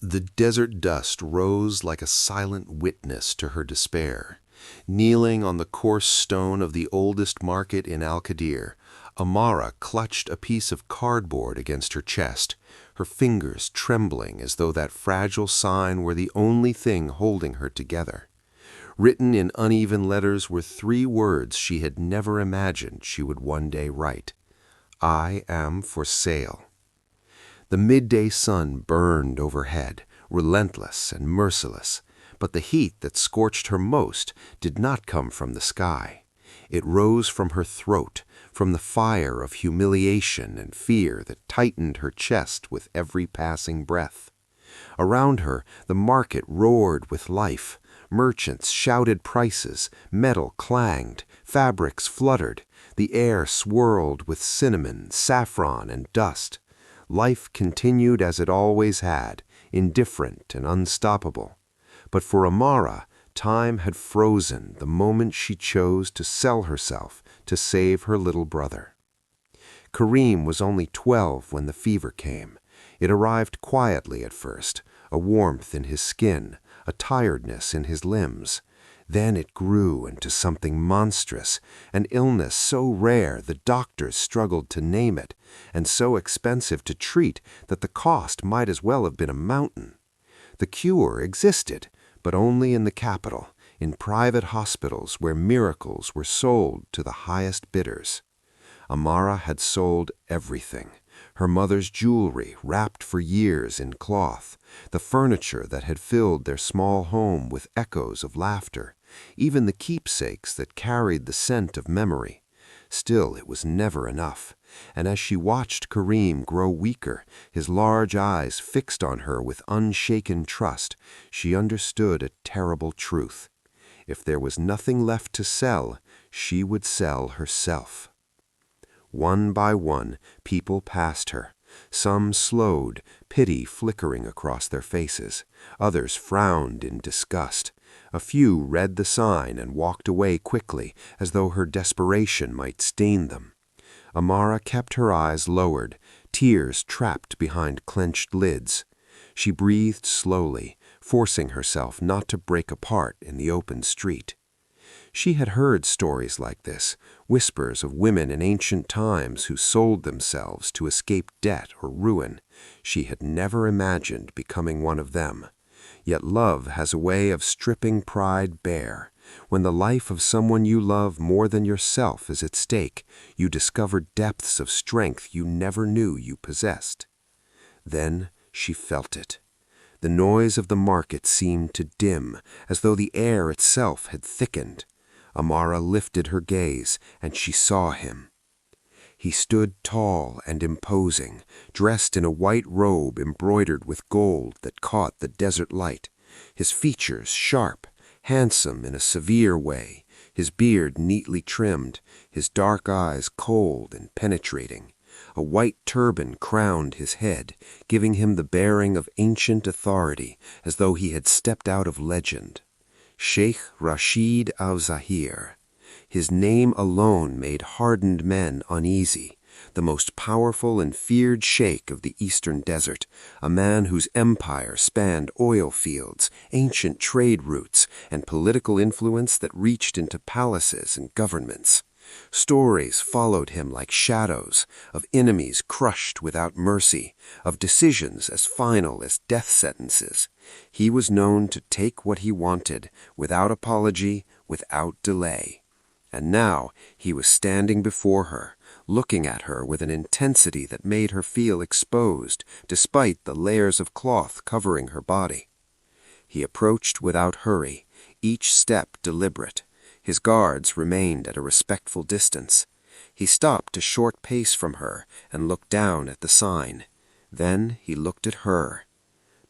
The desert dust rose like a silent witness to her despair. Kneeling on the coarse stone of the oldest market in Al-Qadir, Amara clutched a piece of cardboard against her chest, her fingers trembling as though that fragile sign were the only thing holding her together. Written in uneven letters were 3 words she had never imagined she would one day write: "I am for sale." The midday sun burned overhead, relentless and merciless, but the heat that scorched her most did not come from the sky. It rose from her throat, from the fire of humiliation and fear that tightened her chest with every passing breath. Around her, the market roared with life. Merchants shouted prices, metal clanged, fabrics fluttered, the air swirled with cinnamon, saffron, and dust. Life continued as it always had, indifferent and unstoppable. But for Amara, time had frozen the moment she chose to sell herself to save her little brother. Kareem was only 12 when the fever came. It arrived quietly at first, a warmth in his skin, a tiredness in his limbs. Then it grew into something monstrous, an illness so rare the doctors struggled to name it, and so expensive to treat that the cost might as well have been a mountain. The cure existed, but only in the capital, in private hospitals where miracles were sold to the highest bidders. Amara had sold everything. Her mother's jewelry, wrapped for years in cloth, the furniture that had filled their small home with echoes of laughter, even the keepsakes that carried the scent of memory. Still, it was never enough, and as she watched Kareem grow weaker, his large eyes fixed on her with unshaken trust, she understood a terrible truth. If there was nothing left to sell, she would sell herself. One by one, people passed her. Some slowed, pity flickering across their faces. Others frowned in disgust. A few read the sign and walked away quickly, as though her desperation might stain them. Amara kept her eyes lowered, tears trapped behind clenched lids. She breathed slowly, forcing herself not to break apart in the open street. She had heard stories like this, whispers of women in ancient times who sold themselves to escape debt or ruin. She had never imagined becoming one of them. Yet love has a way of stripping pride bare. When the life of someone you love more than yourself is at stake, you discover depths of strength you never knew you possessed. Then she felt it. The noise of the market seemed to dim, as though the air itself had thickened. Amara lifted her gaze, and she saw him. He stood tall and imposing, dressed in a white robe embroidered with gold that caught the desert light, his features sharp, handsome in a severe way, his beard neatly trimmed, his dark eyes cold and penetrating. A white turban crowned his head, giving him the bearing of ancient authority, as though he had stepped out of legend. Sheikh Rashid al-Zahir. His name alone made hardened men uneasy. The most powerful and feared sheikh of the eastern desert, a man whose empire spanned oil fields, ancient trade routes, and political influence that reached into palaces and governments. Stories followed him like shadows, of enemies crushed without mercy, of decisions as final as death sentences. He was known to take what he wanted, without apology, without delay. And now he was standing before her, looking at her with an intensity that made her feel exposed, despite the layers of cloth covering her body. He approached without hurry, each step deliberate. His guards remained at a respectful distance. He stopped a short pace from her and looked down at the sign. Then he looked at her,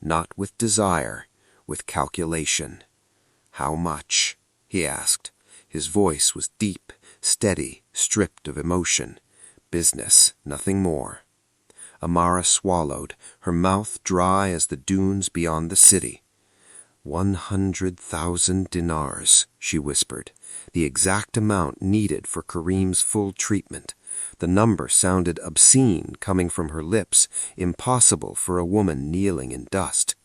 not with desire, with calculation. "How much?" he asked. His voice was deep, steady, stripped of emotion. Business, nothing more. Amara swallowed, her mouth dry as the dunes beyond the city. 100,000 dinars, she whispered, the exact amount needed for Kareem's full treatment. The number sounded obscene coming from her lips, impossible for a woman kneeling in dust.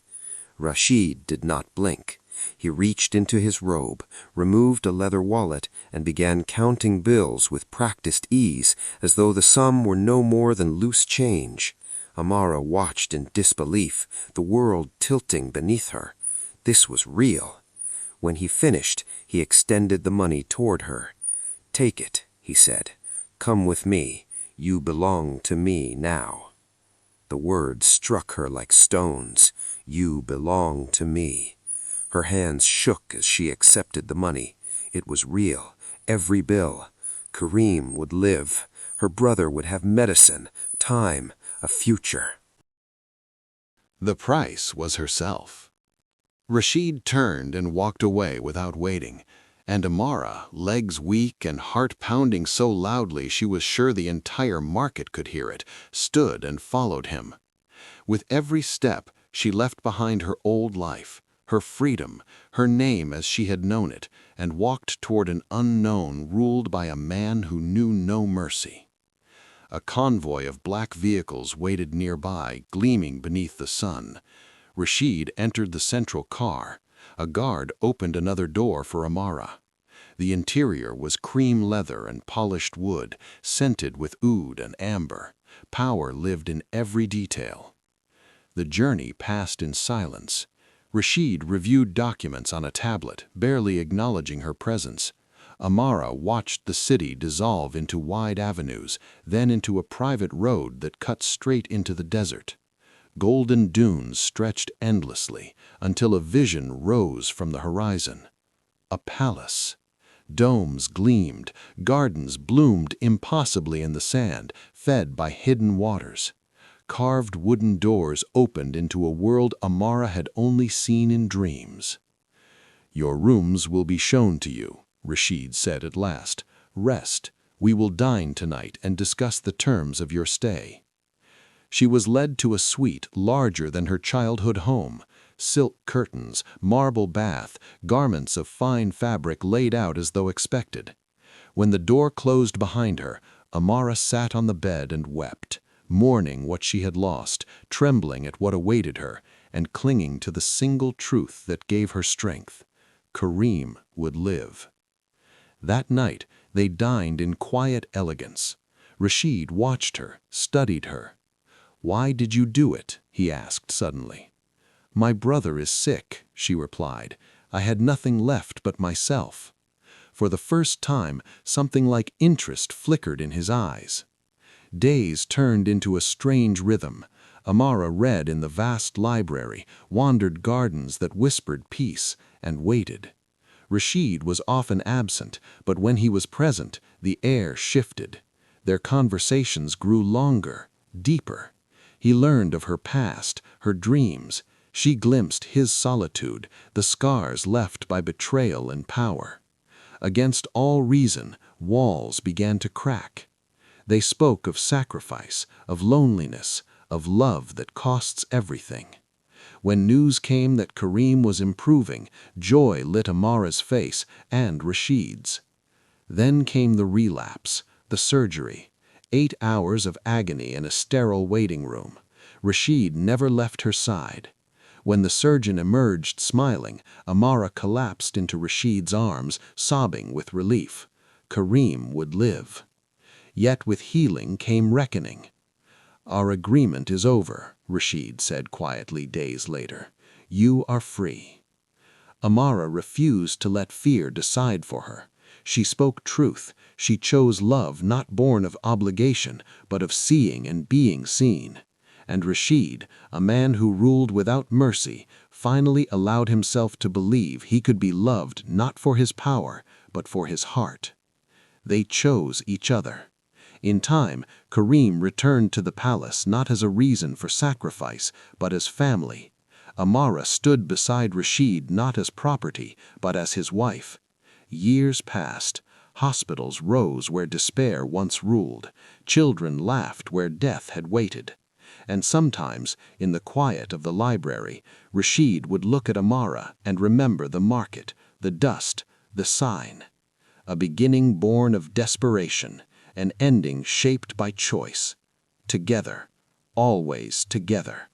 Rashid did not blink. He reached into his robe, removed a leather wallet, and began counting bills with practiced ease, as though the sum were no more than loose change. Amara watched in disbelief, the world tilting beneath her. This was real. When he finished, he extended the money toward her. "Take it," he said. "Come with me. You belong to me now." The words struck her like stones. You belong to me. Her hands shook as she accepted the money. It was real, every bill. Kareem would live. Her brother would have medicine, time, a future. The price was herself. Rashid turned and walked away without waiting, and Amara, legs weak and heart pounding so loudly she was sure the entire market could hear it, stood and followed him. With every step, she left behind her old life, her freedom, her name as she had known it, and walked toward an unknown ruled by a man who knew no mercy. A convoy of black vehicles waited nearby, gleaming beneath the sun. Rashid entered the central car. A guard opened another door for Amara. The interior was cream leather and polished wood, scented with oud and amber. Power lived in every detail. The journey passed in silence. Rashid reviewed documents on a tablet, barely acknowledging her presence. Amara watched the city dissolve into wide avenues, then into a private road that cut straight into the desert. Golden dunes stretched endlessly until a vision rose from the horizon. A palace. Domes gleamed, gardens bloomed impossibly in the sand, fed by hidden waters. Carved wooden doors opened into a world Amara had only seen in dreams. "Your rooms will be shown to you," Rashid said at last. "Rest. We will dine tonight and discuss the terms of your stay." She was led to a suite larger than her childhood home. Silk curtains, marble bath, garments of fine fabric laid out as though expected. When the door closed behind her, Amara sat on the bed and wept, mourning what she had lost, trembling at what awaited her, and clinging to the single truth that gave her strength. Kareem would live. That night, they dined in quiet elegance. Rashid watched her, studied her. "Why did you do it?" he asked suddenly. "My brother is sick," she replied. "I had nothing left but myself." For the first time, something like interest flickered in his eyes. Days turned into a strange rhythm. Amara read in the vast library, wandered gardens that whispered peace, and waited. Rashid was often absent, but when he was present, the air shifted. Their conversations grew longer, deeper. He learned of her past, her dreams. She glimpsed his solitude, the scars left by betrayal and power. Against all reason, walls began to crack. They spoke of sacrifice, of loneliness, of love that costs everything. When news came that Kareem was improving, joy lit Amara's face and Rashid's. Then came the relapse, the surgery. 8 hours of agony in a sterile waiting room. Rashid never left her side. When the surgeon emerged smiling, Amara collapsed into Rashid's arms, sobbing with relief. Kareem would live. Yet with healing came reckoning. "Our agreement is over," Rashid said quietly days later. "You are free." Amara refused to let fear decide for her. She spoke truth. She chose love not born of obligation, but of seeing and being seen. And Rashid, a man who ruled without mercy, finally allowed himself to believe he could be loved not for his power, but for his heart. They chose each other. In time, Kareem returned to the palace not as a reason for sacrifice, but as family. Amara stood beside Rashid not as property, but as his wife. Years passed. Hospitals rose where despair once ruled. Children laughed where death had waited. And sometimes, in the quiet of the library, Rashid would look at Amara and remember the market, the dust, the sign. A beginning born of desperation, an ending shaped by choice. Together, always together.